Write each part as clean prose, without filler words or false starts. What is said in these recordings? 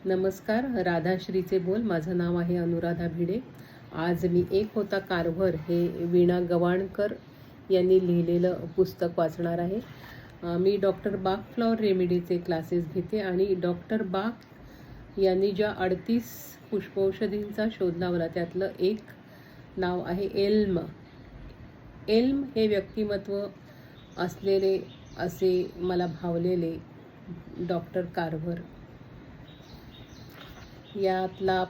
नमस्कार. राधाश्रीचे बोल. माझं नाव आहे अनुराधा भिडे. आज मी एक होता कारभार हे वीणा गवाणकर यांनी लिहिलेलं पुस्तक वाचणार आहे. मी डॉक्टर बाग फ्लॉवर रेमेडीचे क्लासेस घेते आणि डॉक्टर बाग यांनी ज्या 38 पुष्पौषधींचा शोध लावला त्यातलं एक नाव आहे एल्म. एल्म हे व्यक्तिमत्व असलेले असे मला भावलेले डॉक्टर कारभार यातला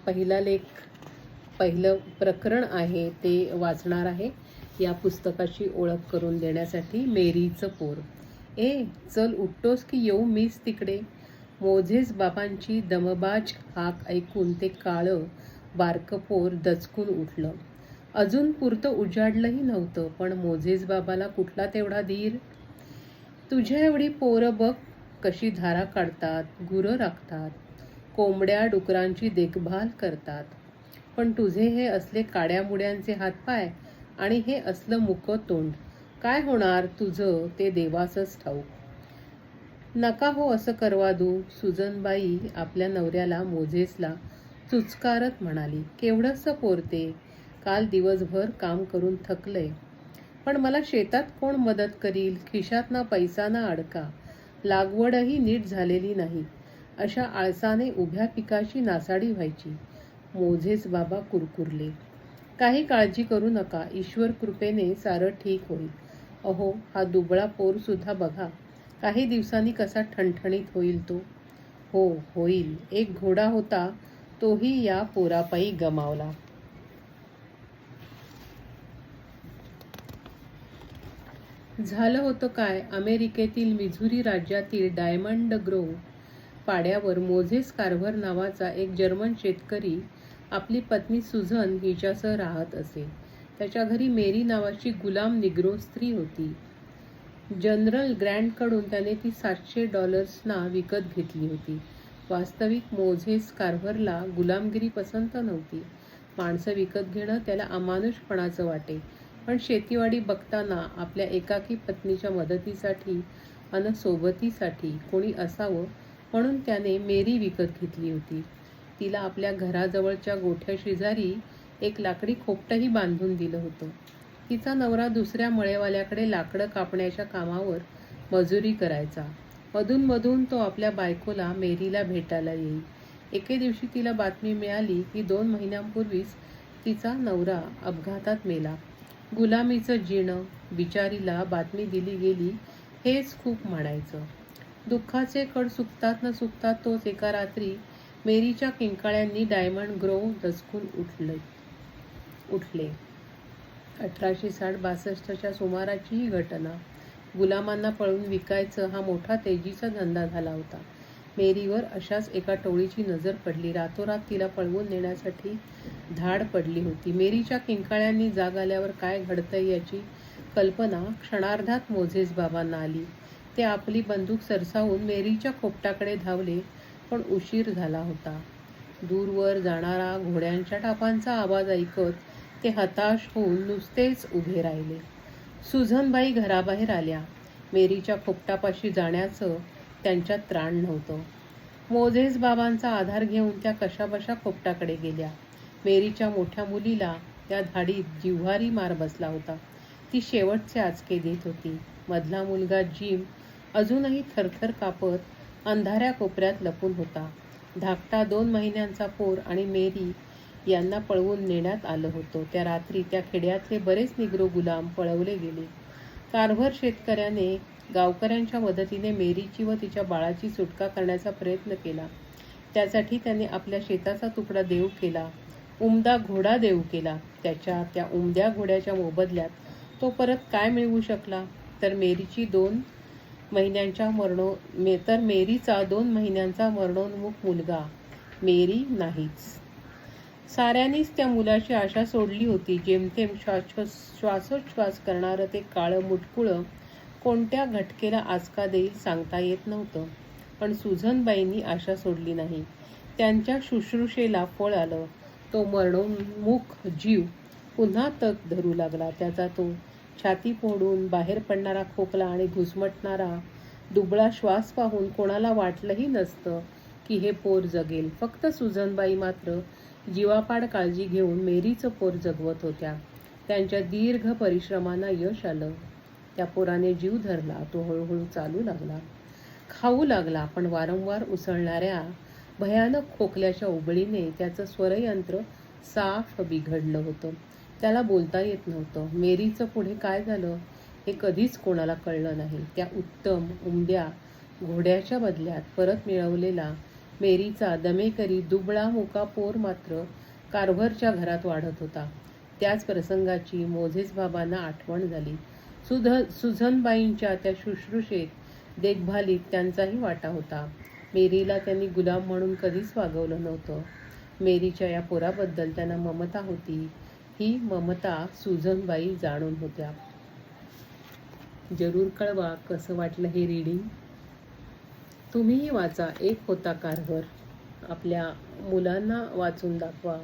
पहिलं प्रकरण आहे ते वाचणार आहे. या पुस्तकाची ओळख करून देण्यासाठी मेरीचं पोर. चल उठतोस की येऊ मीच तिकडे. मोझेस बाबांची दमबाज हाक ऐकून ते काळं बारकं पोर दचकून उठलं. अजून पुरतं उजाडलंही नव्हतं, पण मोझेस बाबाला कुठला तेवढा धीर. तुझ्या एवढी पोरं बघ कशी धारा काढतात, गुरं राखतात, कोंबड्या डुकरांची देखभाल करतात, पण तुझे हे असले काड्यामुड्यांचे हातपाय आणि हे असलं मुकं तोंड, काय होणार तुझं ते देवासच ठाऊक. नका हो असं करवादू. सुजनबाई आपल्या नवऱ्याला मोझेसला चुचकारत म्हणाली. केवढंसं पोरते, काल दिवसभर काम करून थकलंय, पण मला शेतात कोण मदत करील. खिशात ना पैसा ना अडका, लागवडही नीट झालेली नाही. अशा आळसाने उभ्या पिकाची नासाडी व्हायची. मोझेस बाबा कुरकुरले. काही काळजी करू नका, ईश्वर कृपेने सारं ठीक होईल. अहो हा दुबळा पोर सुद्धा बघा, काही दिवसांनी कसा ठणठणीत होईल तो. हो होईल. एक घोडा होता, तोही या पोरापायी गमावला. झालं होतं काय, अमेरिकेतील मिझुरी राज्यातील डायमंड ग्रोव्ह पाड्यावर मोझेस कारभार नावाचा एक जर्मन शेतकरी आपली पत्नी सुझन हिच्यासह राहत असे. त्याच्या घरी मेरी नावाची गुलाम निग्रो स्त्री होती. जनरल ग्रँटकडून त्याने ती $700 विकत घेतली होती. वास्तविक मोझेस कारभारला गुलामगिरी पसंत नव्हती. माणसं विकत घेणं त्याला अमानुषपणाचं वाटे, पण शेतीवाडी बघताना आपल्या एकाकी पत्नीच्या मदतीसाठी अन सोबतीसाठी कोणी असावं म्हणून त्याने मेरी विकत घेतली होती. तिला आपल्या घराजवळच्या गोठ्या शेजारी एक लाकडी खोपटही बांधून दिलं होतं. तिचा नवरा दुसऱ्या मळेवाल्याकडे लाकडं कापण्याच्या कामावर मजुरी करायचा. मधून तो आपल्या बायकोला मेरीला भेटायला येई. एके दिवशी तिला बातमी मिळाली की 2 महिन्यांपूर्वीच तिचा नवरा अपघातात मेला. गुलामीचं जीणं. बिचारीला बातमी दिली गेली हेच खूप म्हणायचं. दुःखाचे कड सुकतात न सुकतात तोच एका रात्री मेरीच्या किंकाळ्यांनी डायमंड ग्रोव्ह दचकून उठले. 1860-62च्या सुमाराची ही घटना. गुलामांना पळवून विकायचं हा मोठा तेजीचा धंदा झाला होता. मेरीवर अशाच एका टोळीची नजर पडली. रातोरात तिला पळवून नेण्यासाठी धाड पडली होती. मेरीच्या किंकाळ्यांनी जाग आल्यावर काय घडतंय याची कल्पना क्षणार्धात मोझेस बाबांना आली. ते आपली बंदूक सरसावून मेरीच्या खोपटाकडे धावले, पण उशीर झाला होता. दूरवर जाणारा घोड्यांच्या टापांचा आवाज ऐकत ते हताश होऊन नुसतेच उभे राहिले. सुझनबाई घराबाहेर आल्या. मेरीच्या खोपटापाशी जाण्याचं त्यांच्यात त्राण नव्हतं. मोझेस बाबांचा आधार घेऊन त्या कशाबशा खोपटाकडे गेल्या. मेरीच्या मोठ्या मुलीला त्या धाडीत जिव्हारी मार बसला होता. ती शेवटचे आचके देत होती. मधला मुलगा जिम अजूनही थरथर कापत अंधाऱ्या कोपऱ्यात लपून होता. धाकटा 2 महिन्यांचा पोर आणि मेरी यांना पळवून नेण्यात आलं होतं. त्या रात्री त्या खेड्यातले बरेच निग्रो गुलाम पळवले गेले. कारभार शेतकऱ्याने गावकऱ्यांच्या मदतीने मेरीची व तिच्या बाळाची सुटका करण्याचा प्रयत्न केला. त्यासाठी त्याने आपल्या शेताचा तुकडा देऊ केला, उमदा घोडा देऊ केला. त्या उमद्या घोड्याच्या मोबदल्यात तो परत काय मिळवू शकला, तर मेरीचा 2 महिन्यांचा मरणोन्मुख मुलगा. मेरी नाहीच. साऱ्यांनीच त्या मुलाची आशा सोडली होती. जेमतेम श्वासोच्छ्वास करणारं ते काळं मुटकुळं कोणत्या घटकेला आचका देईल सांगता येत नव्हतं. पण सुझनबाईंनी आशा सोडली नाही. त्यांच्या शुश्रूषेला फळ आलं. तो मरणोन्मुख जीव पुन्हा तग धरू लागला. त्याचा तो छाती फोडून बाहेर पडणारा खोकला आणि घुसमटणारा दुबळा श्वास पाहून कोणाला वाटलंही नसतं की हे पोर जगेल. फक्त सुजनबाई मात्र जीवापाड काळजी घेऊन मेरीचं पोर जगवत होत्या. त्यांच्या दीर्घ परिश्रमांना यश आलं. त्या पोराने जीव धरला. तो हळूहळू चालू लागला, खाऊ लागला. पण वारंवार उसळणाऱ्या भयानक खोकल्याच्या उबळीने त्याचं स्वरयंत्र साफ बिघडलं होतं. त्याला बोलता येत नव्हतं. मेरीचं पुढे काय झालं हे कधीच कोणाला कळलं नाही. त्या उत्तम उमद्या घोड्याच्या बदल्यात परत मिळवलेला मेरीचा दमेकरी दुबळा मुका पोर मात्र कारभारच्या घरात वाढत होता. त्याच प्रसंगाची मोझेस बाबांना आठवण झाली. सुजनबाईंच्या त्या शुश्रूषेत देखभालीत त्यांचाही वाटा होता. मेरीला त्यांनी गुलाम म्हणून कधीच वागवलं नव्हतं. मेरीच्या या पोराबद्दल त्यांना ममता होती. ही ममता सुजनबाई जाणून होत्या. जरूर कळवा कसं वाटलं हे रीडिंग. तुम्हीही वाचा. एक होता कारभार. आपल्या मुलांना वाचून दाखवा.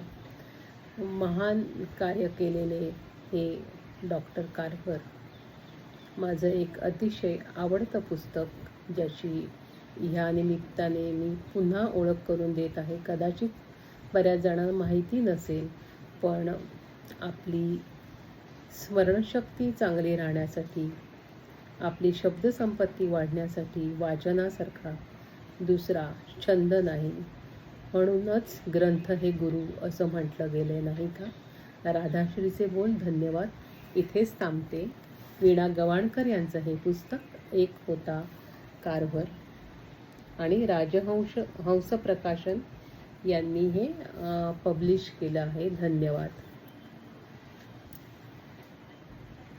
महान कार्य केलेले हे डॉक्टर कारभार माझं एक अतिशय आवडतं पुस्तक, ज्याची ह्या निमित्ताने मी पुन्हा ओळख करून देत आहे. कदाचित बऱ्याच जणांना माहिती नसेल, पण आपली स्मरणशक्ती चांगली राहण्यासाठी, आपली शब्दसंपत्ती वाढण्यासाठी वाचनासारखा दुसरा छंद नाही. म्हणूनच ग्रंथ हे गुरु असं म्हटलं गेले नाही का. राधाश्रीचे बोल. धन्यवाद. इथेच थांबते. वीणा गवाणकर यांचं हे पुस्तक एक होता कारभार आणि हंस प्रकाशन यांनी हे पब्लिश केलं आहे. धन्यवाद.